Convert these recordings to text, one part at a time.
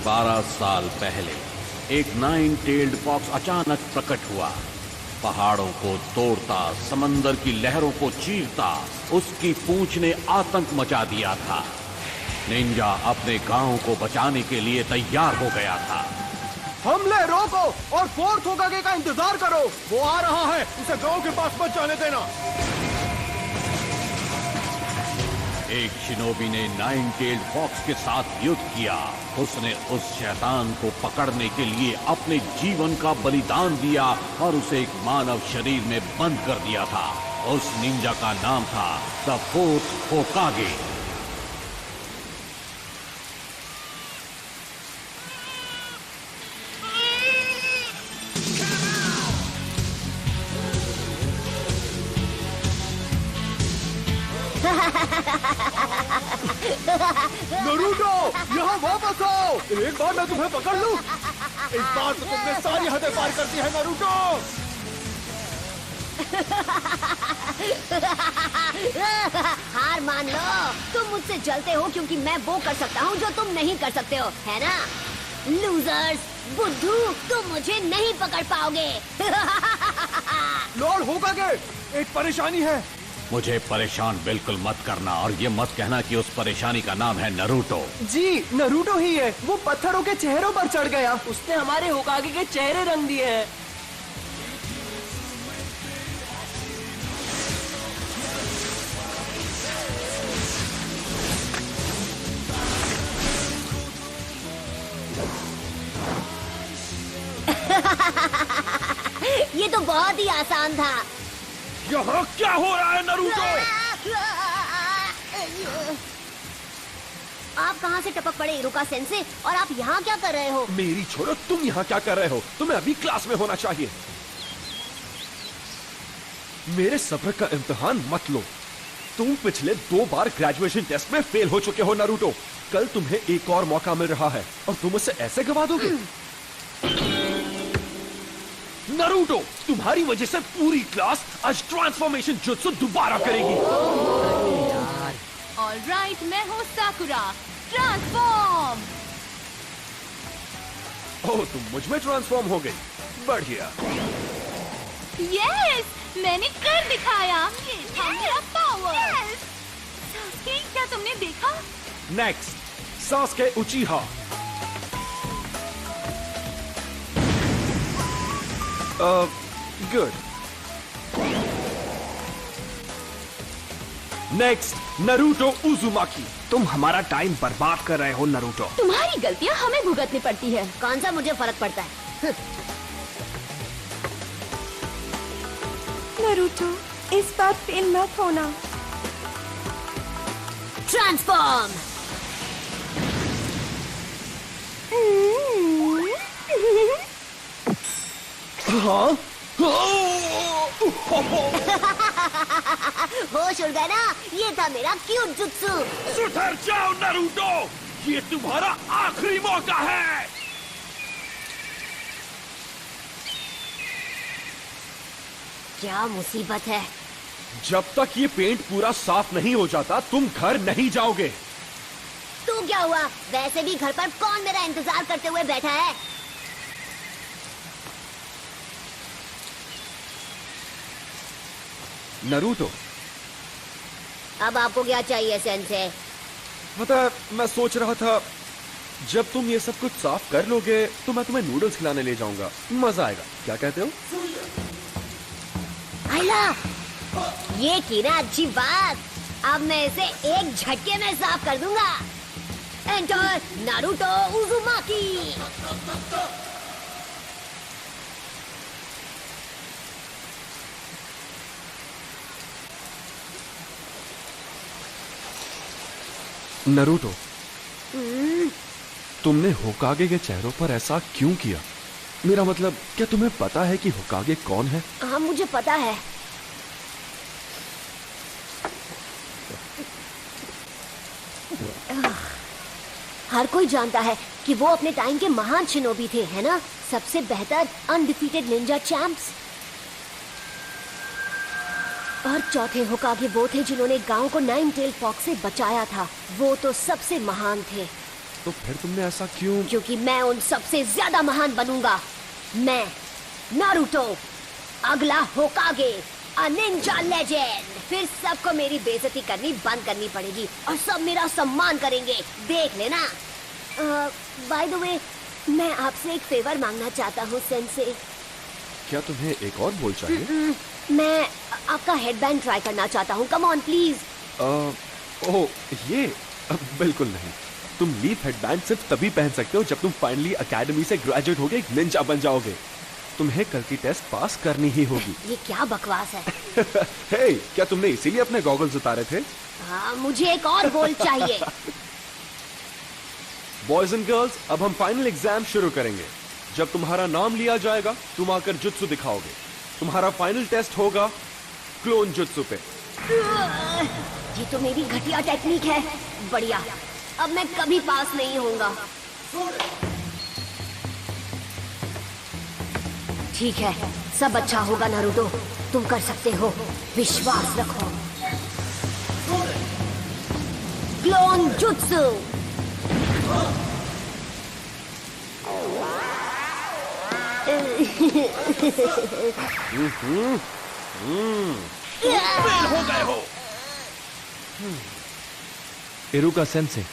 12 साल पहले एक 9-tailed फॉक्स अचानक प्रकट हुआ। पहाड़ों को तोड़ता, समंदर की लहरों को चीरता उसकी पूंछ ने आतंक मचा दिया था। निंजा अपने गांव को बचाने के लिए तैयार हो गया था। हमले रोको और फोर्थ होकागे का इंतजार करो, वो आ रहा है, उसे गांव के पास मत जाने देना। एक शिनोबी ने 9-tailed फॉक्स के साथ युद्ध किया। उसने उस शैतान को पकड़ने के लिए अपने जीवन का बलिदान दिया और उसे एक मानव शरीर में बंद कर दिया था। उस निंजा का नाम था द फोर्थ होकागे। नरूटो, यहाँ वापस आओ। एक बार मैं तुम्हें पकड़ लूं। इस बार तो तुमने सारी हदें पार कर दी है नरूटो। हार मान लो, तुम मुझसे जलते हो क्योंकि मैं वो कर सकता हूँ जो तुम नहीं कर सकते हो, है ना? लूजर्स, बुद्धू, तुम मुझे नहीं पकड़ पाओगे। लॉर्ड होकागे, एक परेशानी है। मुझे परेशान बिल्कुल मत करना और ये मत कहना कि उस परेशानी का नाम है नरूटो। जी, नरूटो ही है। वो पत्थरों के चेहरों पर चढ़ गया। उसने हमारे होकागे के चेहरे रंग दिए हैं। ये तो बहुत ही आसान था। यहाँ क्या हो रहा है नरूटो? आप कहाँ से टपक पड़े इरुका सेंसे, और आप यहाँ क्या कर रहे हो? मेरी छोड़ो, तुम यहाँ क्या कर रहे हो? तुम्हें अभी क्लास में होना चाहिए। मेरे सब्र का इम्तिहान मत लो। तुम पिछले 2 बार ग्रेजुएशन टेस्ट में फेल हो चुके हो नरूटो। कल तुम्हें एक और मौका मिल रहा है और तुम उसे ऐसे गवा दोगे? नरूटो, तुम्हारी वजह से पूरी क्लास आज ट्रांसफॉर्मेशन जुत्सु दोबारा करेगी। ऑलराइट, मैं हूँ साकुरा। ट्रांसफॉर्म। ओह, तुम मुझ में ट्रांसफॉर्म हो गई। बढ़िया। यस, मैंने कर दिखाया। ये था मेरा पावर। सास्के, क्या तुमने देखा? Next, Sasuke उचिहा। Good. Next, Naruto उजुमाकी। तुम हमारा टाइम बर्बाद कर रहे हो नरूटो। तुम्हारी गलतियाँ हमें भुगतनी पड़ती है। कौन सा मुझे फर्क पड़ता है? नरूटो, इस बार फेल मत होना। ट्रांसफॉर्म। हाँ? होश उड़ गया ना? ये था मेरा क्यूट जुत्सु। सुधर जाओ नरूटो, ये तुम्हारा आखिरी मौका है। क्या मुसीबत है? जब तक ये पेंट पूरा साफ नहीं हो जाता तुम घर नहीं जाओगे। तू क्या हुआ? वैसे भी घर पर कौन मेरा इंतजार करते हुए बैठा है? नरूटो, अब आपको क्या चाहिए सेंसे? पता है, मैं सोच रहा था जब तुम ये सब कुछ साफ कर लोगे तो मैं तुम्हें नूडल्स खिलाने ले जाऊंगा। मजा आएगा, क्या कहते हो? आइला, ये की ना अच्छी बात। अब मैं इसे एक झटके में साफ कर दूंगा। Enter Naruto उजुमाकी। नरूटो, तुमने होकागे के चेहरों पर ऐसा क्यों किया? मेरा मतलब, क्या तुम्हें पता है कि होकागे कौन है? हाँ, मुझे पता है। हर कोई जानता है कि वो अपने टाइम के महान शिनोबी थे, है ना? सबसे बेहतर अनडिफीटेड निंजा चैंप्स। और चौथे होकागे वो थे जिन्होंने गांव को 9-tailed फॉक्स से बचाया था। वो तो सबसे महान थे। तो फिर तुमने ऐसा क्यों? क्योंकि मैं उन सबसे ज्यादा महान बनूंगा। मैं नारुतो, अगला होकागे, अ निंजा लेजेंड। फिर सबको मेरी बेइज्जती करनी बंद करनी पड़ेगी और सब मेरा सम्मान करेंगे, देख लेना। बाय द वे, मैं आपसे एक फेवर मांगना चाहता हूँ सेंसे। क्या तुम्हें एक और बोल चाहिए? मैं आपका हेडबैंड ट्राई करना चाहता हूँ, कम ऑन प्लीज। ओह ये बिल्कुल नहीं। तुम लीफ हेडबैंड सिर्फ तभी पहन सकते हो जब तुम फाइनली एकेडमी से ग्रेजुएट होके एक निंजा बन जाओगे। तुम्हें कल की टेस्ट पास करनी ही होगी। ये क्या बकवास है? हे, क्या तुमने इसीलिए अपने गॉगल्स उतारे थे? हाँ, मुझे एक और गोल चाहिए। बॉयज एंड गर्ल्स, अब हम फाइनल एग्जाम शुरू करेंगे। जब तुम्हारा नाम लिया जाएगा तुम आकर जुत्सु दिखाओगे। तुम्हारा फाइनल टेस्ट होगा क्लोन जुत्सु पे। ये तो मेरी घटिया टेक्निक है। बढ़िया, अब मैं कभी पास नहीं होऊंगा। ठीक है, सब अच्छा होगा नारुतो, तुम कर सकते हो, विश्वास रखो। Clone jutsu. हो गए हो। इरुका सेंसे,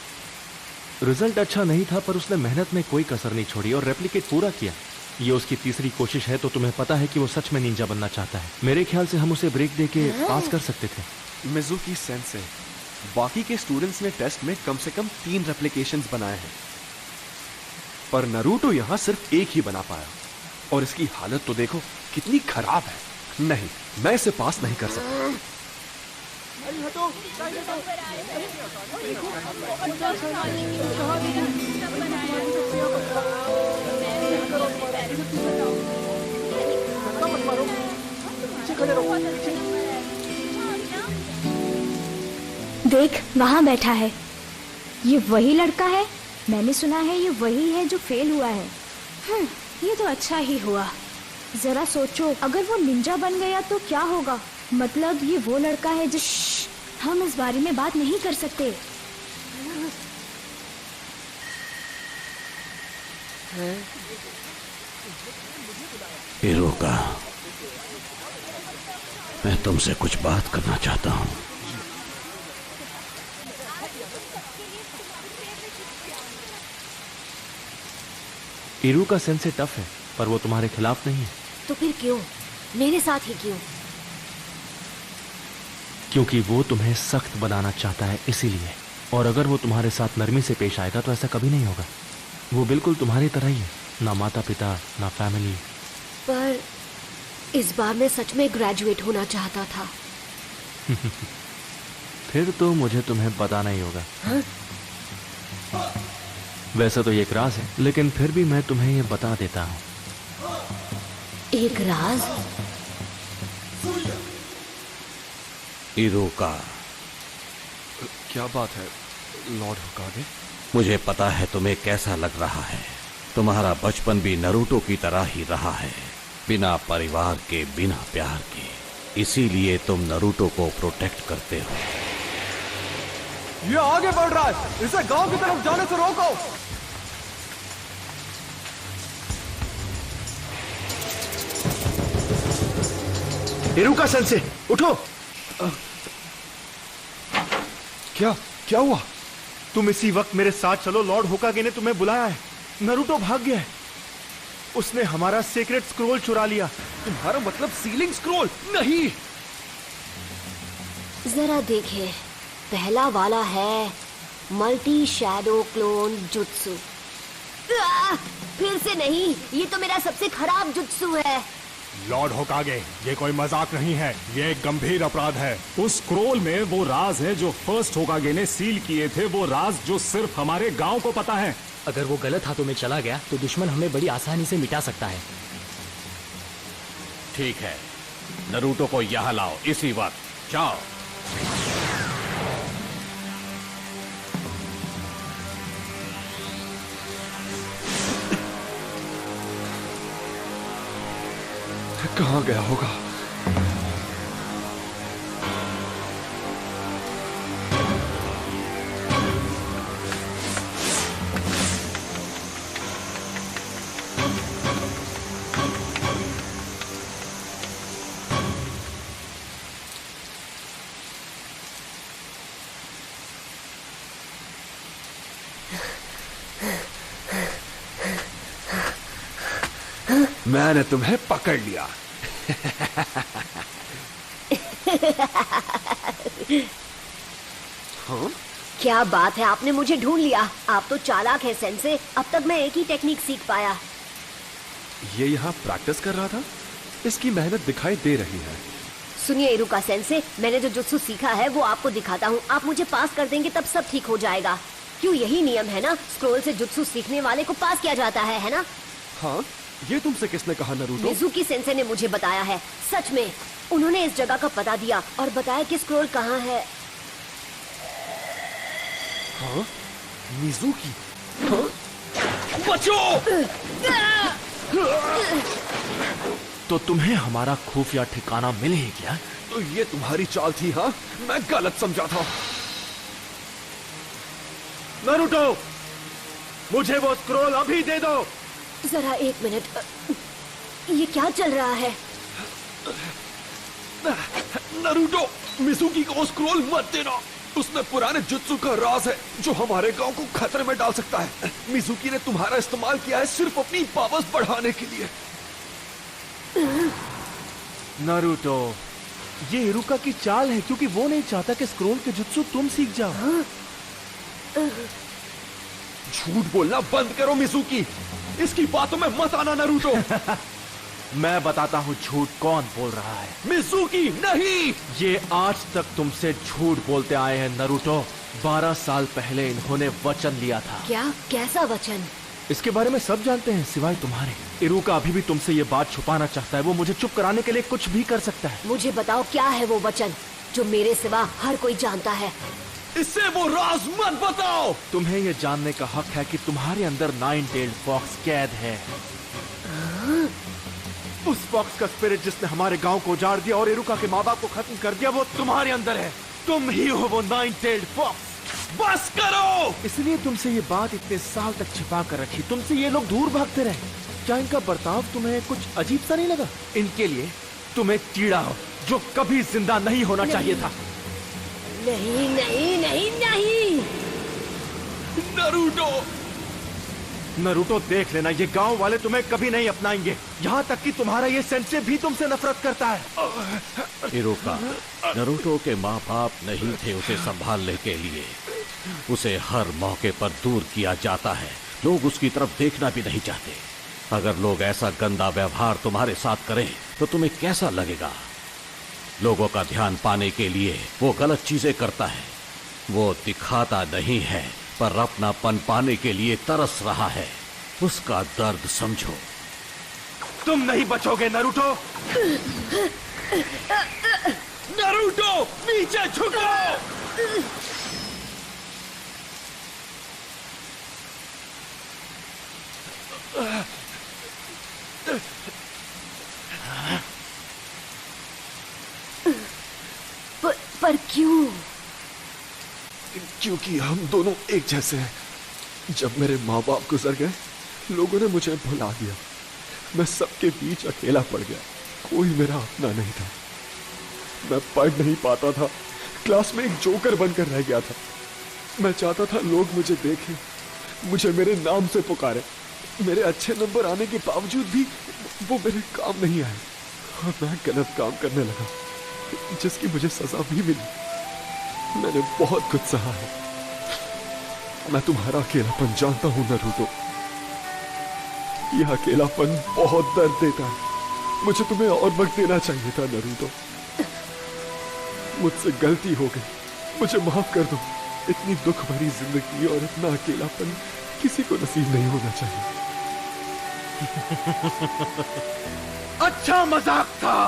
रिजल्ट अच्छा नहीं था पर उसने मेहनत में कोई कसर नहीं छोड़ी और रेप्लिकेट पूरा किया। ये उसकी तीसरी कोशिश है तो तुम्हें पता है कि वो सच में निंजा बनना चाहता है। मेरे ख्याल से हम उसे ब्रेक देके पास कर सकते थे। मिजुकी सेंसे, बाकी के स्टूडेंट्स ने टेस्ट में कम से कम 3 रेप्लिकेशंस बनाए हैं, पर नारुतो यहां सिर्फ एक ही बना पाया। और इसकी हालत तो देखो कितनी खराब है। नहीं, मैं इसे पास नहीं कर सकता। देख, वहाँ बैठा है। ये वही लड़का है। मैंने सुना है ये वही है जो फेल हुआ है। ये तो अच्छा ही हुआ। जरा सोचो, अगर वो निंजा बन गया तो क्या होगा? मतलब ये वो लड़का है जो हम इस बारे में बात नहीं कर सकते। इरुका, मैं तुमसे कुछ बात करना चाहता हूँ। इरुका सेंसे टफ है पर वो तुम्हारे खिलाफ नहीं है। तो फिर क्यों? मेरे साथ ही क्यों? क्योंकि वो तुम्हें सख्त बनाना चाहता है, इसीलिए। और अगर वो तुम्हारे साथ नरमी से पेश आएगा तो ऐसा कभी नहीं होगा। वो बिल्कुल तुम्हारी तरह ही है, ना माता पिता ना फैमिली। पर इस बार मैं सच में ग्रेजुएट होना चाहता था। फिर तो मुझे तुम्हें बताना ही होगा। हाँ? वैसे तो ये एक राज है, लेकिन फिर भी मैं तुम्हें ये बता देता हूँ। एक राज? इरुका, क्या बात है लॉर्ड होकागे? मुझे पता है तुम्हें कैसा लग रहा है। तुम्हारा बचपन भी नारुतो की तरह ही रहा है, बिना परिवार के, बिना प्यार के। इसीलिए तुम नारुतो को प्रोटेक्ट करते हो। ये आगे बढ़ रहा है, इसे गांव की तरफ जाने से रोको। इरुका सेंसे, उठो। क्या हुआ? तुम इसी वक्त मेरे साथ चलो। लॉर्ड होकागे ने तुम्हें बुलाया है। नारुतो भाग गया है। उसने हमारा सीक्रेट स्क्रोल चुरा लिया। तुम्हारा मतलब सीलिंग स्क्रोल? नहीं। जरा देखे, पहला वाला है मल्टी शैडो क्लोन जुत्सु। फिर से नहीं, ये तो मेरा सबसे खराब जुत्सु है। लॉर्ड होकागे, ये कोई मजाक नहीं है, ये एक गंभीर अपराध है। उस स्क्रोल में वो राज है जो फर्स्ट होकागे ने सील किए थे, वो राज जो सिर्फ हमारे गांव को पता है। अगर वो गलत हाथों में चला गया तो दुश्मन हमें बड़ी आसानी से मिटा सकता है। ठीक है, नारुतो को यहाँ लाओ इसी वक्त। जाओ। कहाँ गया होगा? मैंने तुम्हें पकड़ लिया। हाँ? क्या बात है, आपने मुझे ढूंढ लिया। आप तो चालाक है सेंसे। अब तक मैं एक ही टेक्निक सीख पाया। ये यहाँ प्रैक्टिस कर रहा था, इसकी मेहनत दिखाई दे रही है। सुनिए इरुका सेंसे, मैंने जो जुत्सु सीखा है वो आपको दिखाता हूँ। आप मुझे पास कर देंगे तब सब ठीक हो जाएगा। क्यों, यही नियम है ना, स्क्रोल से जुत्सु सीखने वाले को पास किया जाता है ना? हाँ, ये तुमसे किसने कहा नरूटो? मिजुकी सेंसे ने मुझे बताया है। सच में, उन्होंने इस जगह का पता दिया और बताया कि स्क्रोल कहाँ है। हाँ? मिजुकी? हाँ? बचो! तो तुम्हें हमारा खुफिया ठिकाना मिले ही क्या? तो ये तुम्हारी चाल थी? हाँ, मैं गलत समझा था। नारुतो, मुझे वो स्क्रोल अभी दे दो। जरा एक मिनट, ये क्या चल रहा है? नारुतो, मिजुकी को स्क्रोल मत देना। उसमें पुराने जुत्सु का राज है जो हमारे गांव को खतरे में डाल सकता है। मिजुकी ने तुम्हारा इस्तेमाल किया है सिर्फ अपनी पावर्स बढ़ाने के लिए। नारुतो, ये इरुका की चाल है क्योंकि वो नहीं चाहता कि स्क्रोल के जुत्सु तुम सीख जाओ। झूठ बोलना बंद करो मिजुकी, इसकी बातों में मत आना नारुतो। मैं बताता हूँ झूठ कौन बोल रहा है। मिजुकी नहीं! ये आज तक तुमसे झूठ बोलते आए हैं नारुतो। 12 साल पहले इन्होंने वचन लिया था। क्या? कैसा वचन? इसके बारे में सब जानते हैं सिवाय तुम्हारे। इरुका अभी भी तुमसे ये बात छुपाना चाहता है। वो मुझे चुप कराने के लिए कुछ भी कर सकता है। मुझे बताओ क्या है वो वचन जो मेरे सिवा हर कोई जानता है। इससे वो राज मत बताओ। तुम्हें ये जानने का हक है कि तुम्हारे अंदर 9-tailed फॉक्स कैद है। उस फॉक्स का स्पिरिट जिसने हमारे गांव को उजाड़ दिया और इरुका के माँ बाप को खत्म कर दिया, वो तुम्हारे अंदर है। तुम ही हो वो 9-tailed फॉक्स। बस करो! इसलिए तुमसे ये बात इतने साल तक छिपा कर रखी। तुमसे ये लोग दूर भागते रहे। क्या इनका बर्ताव तुम्हें कुछ अजीब सा नहीं लगा? इनके लिए तुम एक कीड़ा हो जो कभी जिंदा नहीं होना चाहिए था। नहीं नहीं नहीं नहीं। नारुतो! नारुतो, देख लेना, ये गांव वाले तुम्हें कभी नहीं अपनाएंगे। यहाँ तक कि तुम्हारा ये सेंसे भी तुमसे नफरत करता है। इरुका, नारुतो के माँ बाप नहीं थे उसे संभालने के लिए। उसे हर मौके पर दूर किया जाता है। लोग उसकी तरफ देखना भी नहीं चाहते। अगर लोग ऐसा गंदा व्यवहार तुम्हारे साथ करें तो तुम्हें कैसा लगेगा? लोगों का ध्यान पाने के लिए वो गलत चीजें करता है। वो दिखाता नहीं है पर अपनापन पाने के लिए तरस रहा है। उसका दर्द समझो। तुम नहीं बचोगे नारुतो। नारुतो, नीचे झुको! पर क्यों? क्योंकि हम दोनों एक जैसे हैं। जब मेरे माँ बाप गुजर गए, लोगों ने मुझे भुला दिया। मैं सबके बीच अकेला पड़ गया। कोई मेरा अपना नहीं था। मैं पढ़ नहीं पाता था। क्लास में एक जोकर बनकर रह गया था। मैं चाहता था लोग मुझे देखें, मुझे मेरे नाम से पुकारे। मेरे अच्छे नंबर आने के बावजूद भी वो मेरे काम नहीं आए और मैं गलत काम करने लगा, जिसकी मुझे सजा भी मिली। मैंने बहुत कुछ सहा है। मैं तुम्हारा अकेलापन जानता हूं नारुतो। यह अकेलापन बहुत दर्द देता है। मुझे तुम्हें और वक्त देना चाहिए था नारुतो। मुझसे गलती हो गई, मुझे माफ कर दो। इतनी दुख भरी जिंदगी और इतना अकेलापन किसी को नसीब नहीं होना चाहिए। अच्छा मजाक था।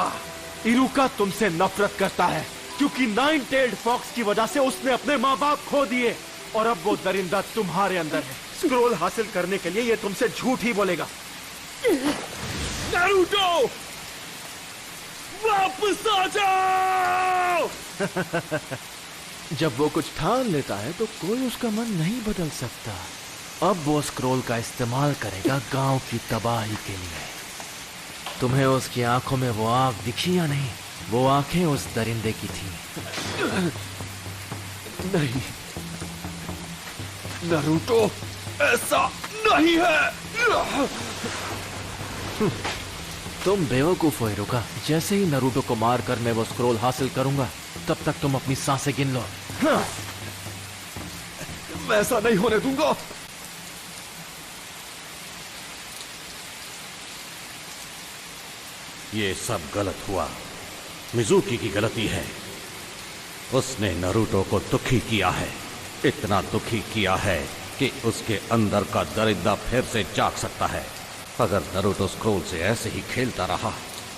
इरुका तुमसे नफरत करता है क्योंकि 9-tailed फॉक्स की वजह से उसने अपने माँ बाप खो दिए और अब वो दरिंदा तुम्हारे अंदर है। स्क्रोल हासिल करने के लिए ये तुमसे झूठ ही बोलेगा। नारुतो, वापस आ जाओ! जब वो कुछ ठान लेता है तो कोई उसका मन नहीं बदल सकता। अब वो स्क्रोल का इस्तेमाल करेगा गांव की तबाही के लिए। तुम्हें उसकी आंखों में वो आग दिखी या नहीं? वो आंखें उस दरिंदे की थी। नहीं नारुतो, ऐसा नहीं है। तुम बेवकूफ हो हिरुका। जैसे ही नरूटो को मार कर मैं वो स्क्रोल हासिल करूंगा, तब तक तुम अपनी सांसें गिन लो। हाँ। मैं ऐसा नहीं होने दूंगा। ये सब गलत हुआ। मिजुकी की गलती है। उसने नरूटो को दुखी किया है, इतना दुखी किया है कि उसके अंदर का दरिद्र फिर से जाग सकता है। अगर नरूटो स्क्रोल से ऐसे ही खेलता रहा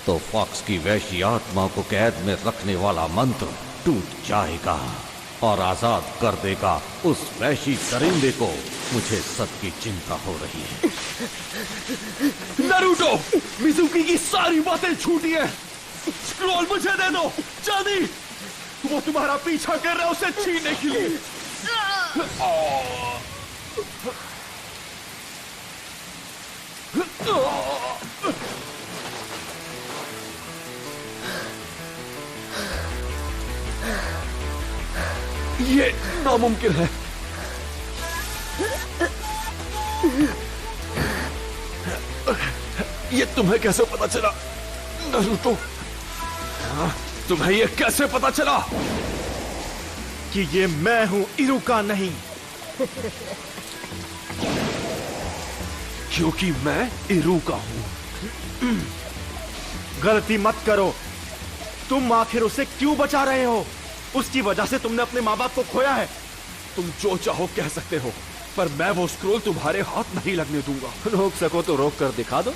तो फॉक्स की वैश्य आत्मा को कैद में रखने वाला मंत्र टूट जाएगा और आजाद कर देगा उस वैश्य दरिंदे को। मुझे सबकी चिंता हो रही है। नरूटो, मिजुकी की सारी बातें झूठी है। स्क्रोल मुझे दे दो जल्दी। वो तुम्हारा पीछा कर रहा है उसे छीनने के लिए। ये नामुमकिन है। ये तुम्हें कैसे पता चला नरूटो? तुम्हें ये कैसे पता चला कि ये मैं हूं, इरुका नहीं? क्योंकि मैं इरुका हूं। गलती मत करो। तुम आखिर उसे क्यों बचा रहे हो? उसकी वजह से तुमने अपने माँ बाप को खोया है। तुम जो चाहो कह सकते हो, पर मैं वो स्क्रोल तुम्हारे हाथ नहीं लगने दूंगा। रोक सको तो रोक कर दिखा दो।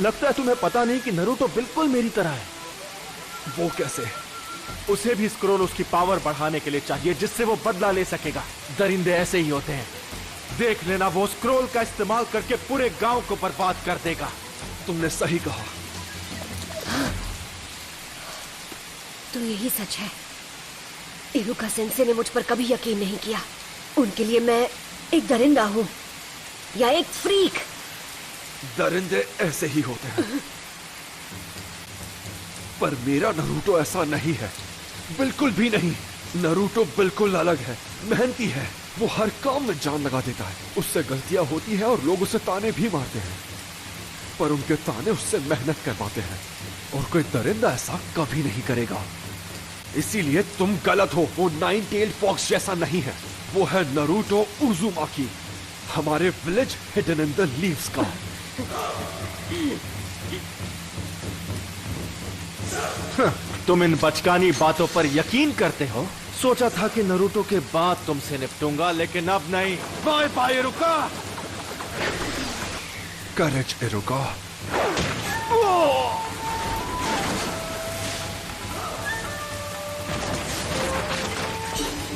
लगता है तुम्हें पता नहीं कि नरूटो बिल्कुल मेरी तरह है। वो कैसे? उसे भी स्क्रोल उसकी पावर बढ़ाने के लिए चाहिए, जिससे वो बदला ले सकेगा। दरिंदे ऐसे ही होते हैं। देख लेना, वो स्क्रोल का इस्तेमाल करके पूरे गांव को बर्बाद कर देगा। तुमने सही कहा। तो यही सच है। इरुका सेंसे ने मुझ पर कभी यकीन नहीं किया। उनके लिए मैं एक दरिंदा हूं या एक फ्रीक। दरिंदे ऐसे ही होते हैं, पर मेरा नरूटो ऐसा नहीं है, बिल्कुल भी नहीं। नरूटो बिल्कुल अलग है, मेहनती है। वो हर काम में जान लगा देता है। उससे गलतियां होती है और लोग उसे ताने भी मारते हैं, पर उनके ताने उससे मेहनत करवाते हैं। और कोई दरिंदा ऐसा कभी नहीं करेगा। इसीलिए तुम गलत हो। वो नाइन टेल्ड फॉक्स जैसा नहीं है। वो है नरूटो उजुमाकी, हमारे village hidden in the leaves का। तुम इन बचकानी बातों पर यकीन करते हो? सोचा था कि नरूटो के बाद तुमसे निपटूंगा, लेकिन अब नहीं। Bye bye Iruka. करेज इरुका।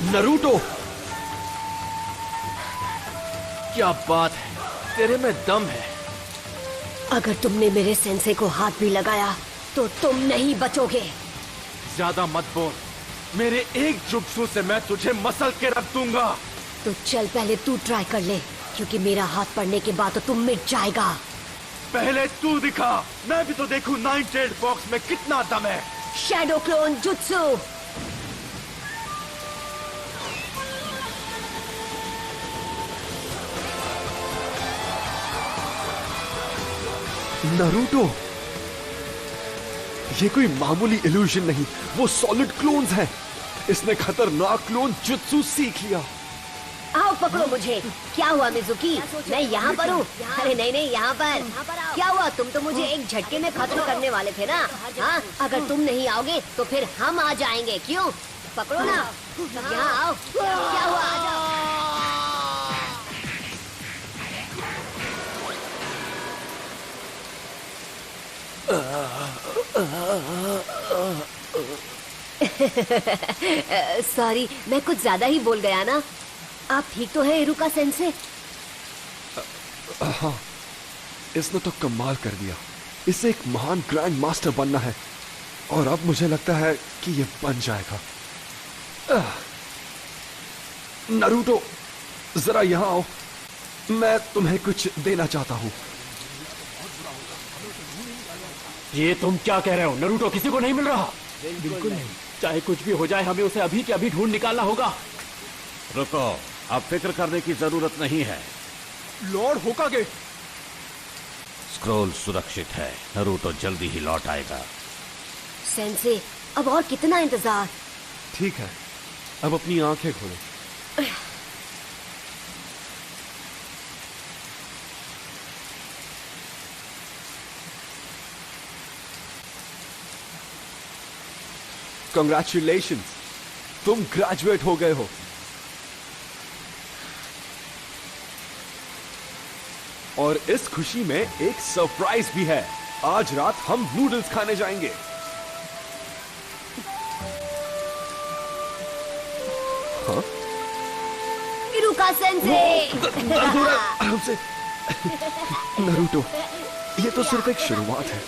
नरूटो, क्या बात है, तेरे में दम है। अगर तुमने मेरे सेंसे को हाथ भी लगाया तो तुम नहीं बचोगे। ज्यादा मत बोल। मेरे एक जुत्सु से मैं तुझे मसल के रख दूंगा। तो चल पहले तू ट्राई कर ले, क्योंकि मेरा हाथ पड़ने के बाद तो तुम मिट जाएगा। पहले तू दिखा, मैं भी तो देखूं नाइन टेल्ड फॉक्स में कितना दम है। Shadow clone jutsu. नरूटो, ये कोई मामूली इल्यूजन नहीं, वो सॉलिड क्लोन्स हैं। इसने खतरनाक क्लोन जुत्सु सीख लिया। आओ पकड़ो मुझे। क्या हुआ मिजुकी? मैं यहाँ पर हूँ। अरे नहीं नहीं, यहाँ पर। क्या हुआ? तुम तो मुझे एक झटके में खत्म करने वाले थे ना। हाँ, अगर तुम नहीं आओगे तो फिर हम आ जाएंगे। क्यों? पकड़ो ना, यहाँ आओ। क्या हुआ? आ जाओ। सॉरी, मैं कुछ ज्यादा ही बोल गया ना। आप ठीक तो है इरुका सेंसे? हाँ, इसने तो कमाल कर दिया। इसे एक महान ग्रैंड मास्टर बनना है, और अब मुझे लगता है कि ये बन जाएगा। नरूटो, जरा यहां आओ। मैं तुम्हें कुछ देना चाहता हूं। ये तुम क्या कह रहे हो? नरूटो किसी को नहीं मिल रहा। बिल्कुल नहीं। चाहे कुछ भी हो जाए, हमें उसे अभी के अभी ढूंढ निकालना होगा। रुको, अब फिक्र करने की जरूरत नहीं है। लॉर्ड होकागे। स्क्रोल सुरक्षित है, नरूटो जल्दी ही लौट आएगा। सेंसे, अब और कितना इंतजार? ठीक है, अब अपनी आंखें खोलो। Congratulations, तुम ग्रेजुएट हो गए हो। और इस खुशी में एक सरप्राइज भी है। आज रात हम नूडल्स खाने जाएंगे। हाँ? इरुका सेंसे! आराम से। नरूटो, ये तो सिर्फ एक शुरुआत है।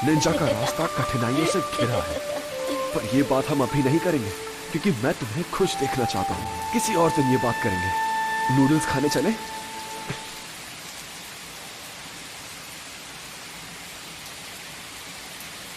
निंजा का रास्ता कठिनाइयों से घिरा है, पर ये बात हम अभी नहीं करेंगे क्योंकि मैं तुम्हें खुश देखना चाहता हूँ। किसी और दिन ये बात करेंगे। नूडल्स खाने चले?